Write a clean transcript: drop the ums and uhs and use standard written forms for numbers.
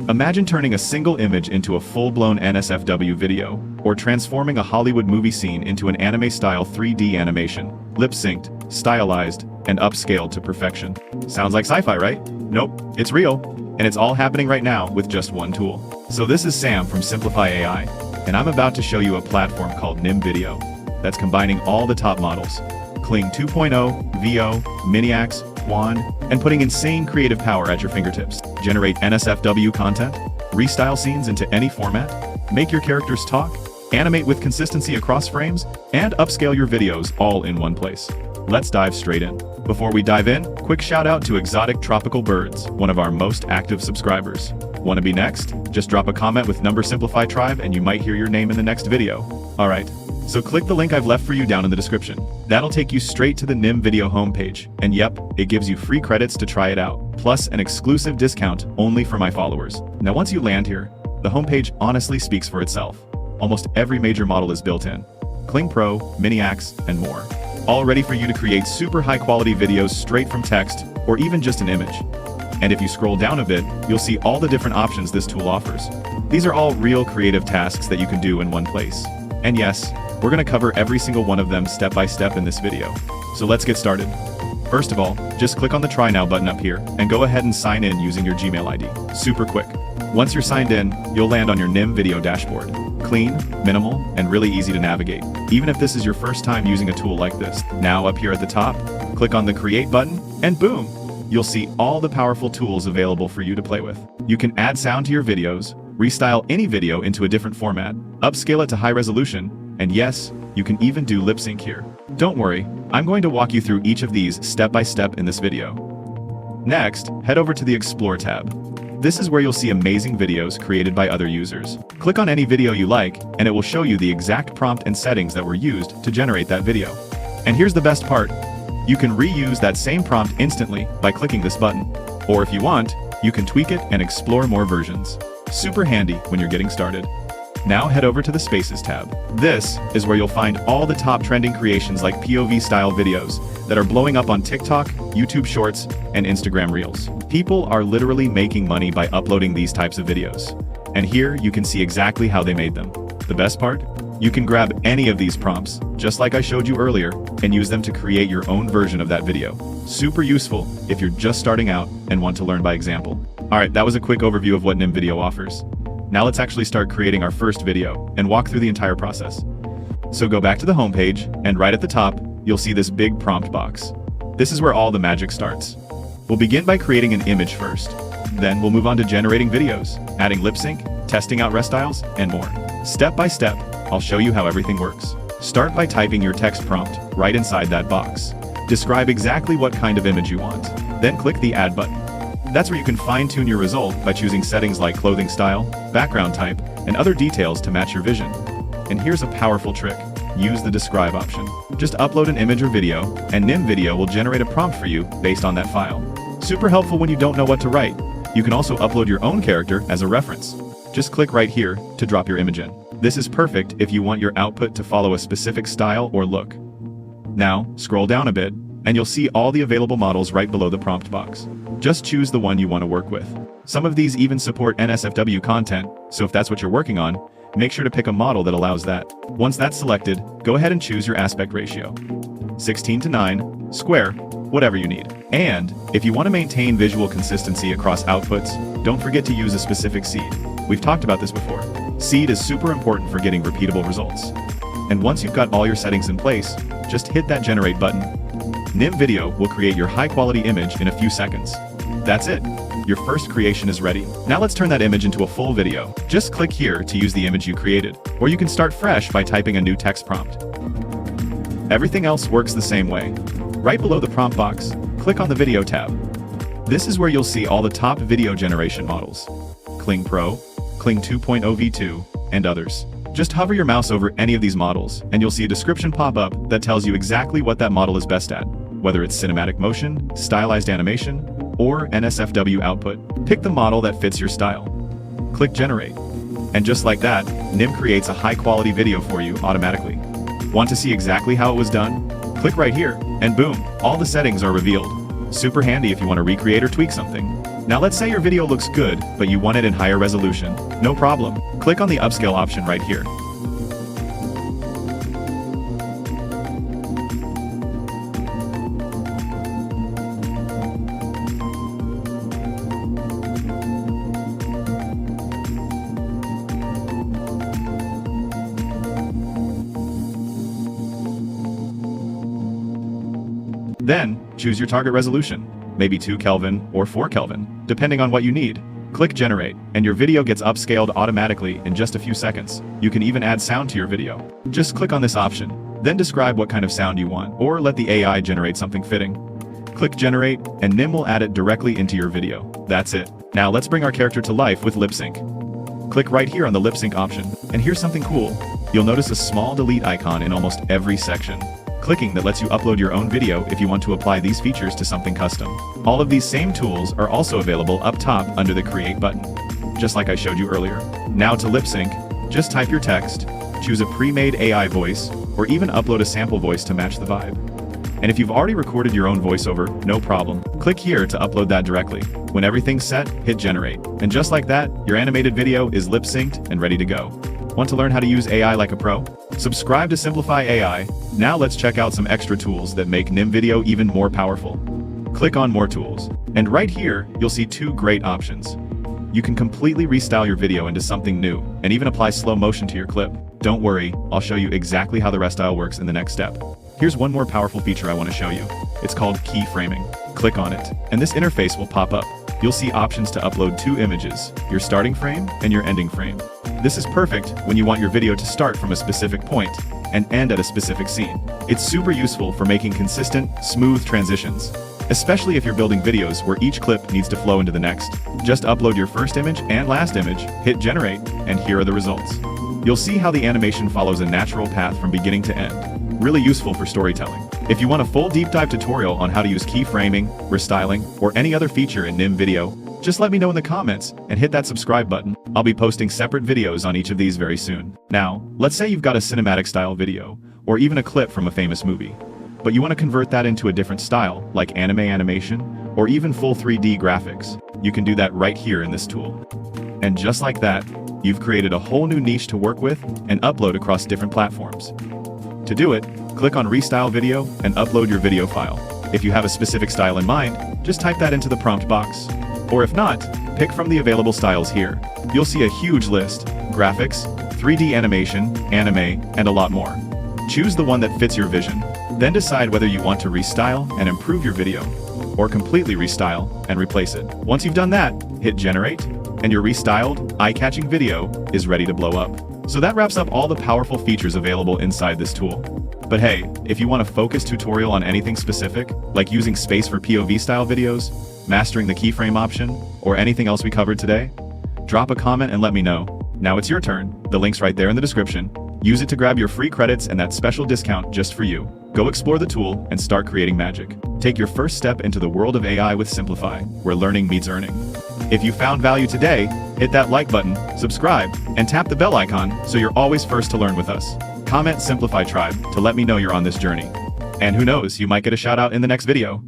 Imagine turning a single image into a full-blown NSFW video, or transforming a Hollywood movie scene into an anime-style 3D animation, lip-synced, stylized, and upscaled to perfection. Sounds like sci-fi, right? Nope, it's real, and it's all happening right now with just one tool. So this is Sam from Simplify AI, and I'm about to show you a platform called Nim Video that's combining all the top models, Kling 2.0, VO, Miniax, Juan, and putting insane creative power at your fingertips. Generate NSFW content, restyle scenes into any format, make your characters talk, animate with consistency across frames, and upscale your videos all in one place. Let's dive straight in. Before we dive in, quick shout out to Exotic Tropical Birds, one of our most active subscribers. Want to be next? Just drop a comment with number Simplify Tribe and you might hear your name in the next video. Alright, so click the link I've left for you down in the description. That'll take you straight to the Nim Video homepage, and yep, it gives you free credits to try it out, plus an exclusive discount only for my followers. Now once you land here, the homepage honestly speaks for itself. Almost every major model is built in. Kling Pro, Miniax, and more. All ready for you to create super high quality videos straight from text, or even just an image. And if you scroll down a bit, you'll see all the different options this tool offers. These are all real creative tasks that you can do in one place. And yes, we're going to cover every single one of them step by step in this video. So let's get started. First of all, just click on the Try Now button up here and go ahead and sign in using your Gmail ID. Super quick. Once you're signed in, you'll land on your Nim Video dashboard. Clean, minimal, and really easy to navigate, even if this is your first time using a tool like this. Now up here at the top, click on the Create button, and boom! You'll see all the powerful tools available for you to play with. You can add sound to your videos, restyle any video into a different format, upscale it to high resolution, and yes, you can even do lip sync here. Don't worry, I'm going to walk you through each of these step by step in this video. Next, head over to the Explore tab. This is where you'll see amazing videos created by other users. Click on any video you like, and it will show you the exact prompt and settings that were used to generate that video. And here's the best part. You can reuse that same prompt instantly by clicking this button. Or if you want, you can tweak it and explore more versions. Super handy when you're getting started. Now head over to the Spaces tab. This is where you'll find all the top trending creations like POV style videos that are blowing up on TikTok, YouTube Shorts, and Instagram Reels. People are literally making money by uploading these types of videos. And here you can see exactly how they made them. The best part? You can grab any of these prompts, just like I showed you earlier, and use them to create your own version of that video. Super useful if you're just starting out and want to learn by example. Alright, that was a quick overview of what Nim Video offers. Now let's actually start creating our first video and walk through the entire process. So go back to the homepage, and right at the top, you'll see this big prompt box. This is where all the magic starts. We'll begin by creating an image first. Then we'll move on to generating videos, adding lip sync, testing out restyles, and more. Step by step, I'll show you how everything works. Start by typing your text prompt right inside that box. Describe exactly what kind of image you want. Then click the Add button. That's where you can fine-tune your result by choosing settings like clothing style, background type, and other details to match your vision. And here's a powerful trick. Use the Describe option. Just upload an image or video, and Nim Video will generate a prompt for you based on that file. Super helpful when you don't know what to write. You can also upload your own character as a reference. Just click right here to drop your image in. This is perfect if you want your output to follow a specific style or look. Now, scroll down a bit, and you'll see all the available models right below the prompt box. Just choose the one you want to work with. Some of these even support NSFW content, so if that's what you're working on, make sure to pick a model that allows that. Once that's selected, go ahead and choose your aspect ratio. 16:9, square, whatever you need. And if you want to maintain visual consistency across outputs, don't forget to use a specific seed. We've talked about this before. Seed is super important for getting repeatable results. And once you've got all your settings in place, just hit that Generate button. Nim Video will create your high-quality image in a few seconds. That's it. Your first creation is ready. Now let's turn that image into a full video. Just click here to use the image you created, or you can start fresh by typing a new text prompt. Everything else works the same way. Right below the prompt box, click on the Video tab. This is where you'll see all the top video generation models. Kling Pro, Kling 2.0 V2, and others. Just hover your mouse over any of these models, and you'll see a description pop up that tells you exactly what that model is best at, whether it's cinematic motion, stylized animation, or NSFW output. Pick the model that fits your style. Click Generate. And just like that, Nim creates a high-quality video for you automatically. Want to see exactly how it was done? Click right here, and boom, all the settings are revealed. Super handy if you want to recreate or tweak something. Now let's say your video looks good, but you want it in higher resolution. No problem. Click on the upscale option right here. Then, choose your target resolution, maybe 2 Kelvin or 4 Kelvin, depending on what you need. Click Generate, and your video gets upscaled automatically in just a few seconds. You can even add sound to your video. Just click on this option, then describe what kind of sound you want, or let the AI generate something fitting. Click Generate, and Nim will add it directly into your video. That's it. Now let's bring our character to life with lip sync. Click right here on the lip sync option, and here's something cool. You'll notice a small delete icon in almost every section. Clicking that lets you upload your own video if you want to apply these features to something custom. All of these same tools are also available up top under the Create button, just like I showed you earlier. Now to lip sync, just type your text, choose a pre-made AI voice, or even upload a sample voice to match the vibe. And if you've already recorded your own voiceover, no problem. Click here to upload that directly. When everything's set, hit Generate. And just like that, your animated video is lip synced and ready to go. Want to learn how to use AI like a pro? Subscribe to Simplify AI. Now let's check out some extra tools that make Nim Video even more powerful. Click on More Tools. And right here, you'll see 2 great options. You can completely restyle your video into something new, and even apply slow motion to your clip. Don't worry, I'll show you exactly how the Restyle works in the next step. Here's one more powerful feature I want to show you. It's called Keyframing. Click on it, and this interface will pop up. You'll see options to upload 2 images, your starting frame and your ending frame. This is perfect when you want your video to start from a specific point and end at a specific scene. It's super useful for making consistent, smooth transitions, especially if you're building videos where each clip needs to flow into the next. Just upload your first image and last image, hit Generate, and here are the results. You'll see how the animation follows a natural path from beginning to end. Really useful for storytelling. If you want a full deep dive tutorial on how to use keyframing, restyling, or any other feature in Nim Video, just let me know in the comments and hit that subscribe button. I'll be posting separate videos on each of these very soon. Now, let's say you've got a cinematic style video, or even a clip from a famous movie, but you want to convert that into a different style, like anime animation, or even full 3D graphics. You can do that right here in this tool. And just like that, you've created a whole new niche to work with and upload across different platforms. To do it, click on Restyle Video and upload your video file. If you have a specific style in mind, just type that into the prompt box. Or if not, pick from the available styles here. You'll see a huge list: graphics, 3D animation, anime, and a lot more. Choose the one that fits your vision. Then decide whether you want to restyle and improve your video, or completely restyle and replace it. Once you've done that, hit Generate, and your restyled, eye-catching video is ready to blow up. So that wraps up all the powerful features available inside this tool. But hey, if you want a focused tutorial on anything specific, like using space for POV style videos, mastering the keyframe option, or anything else we covered today, drop a comment and let me know. Now it's your turn. The link's right there in the description. Use it to grab your free credits and that special discount just for you. Go explore the tool and start creating magic. Take your first step into the world of AI with Simplify, where learning meets earning. If you found value today, hit that like button, subscribe, and tap the bell icon so you're always first to learn with us. Comment Simplify Tribe to let me know you're on this journey. And who knows, you might get a shout out in the next video.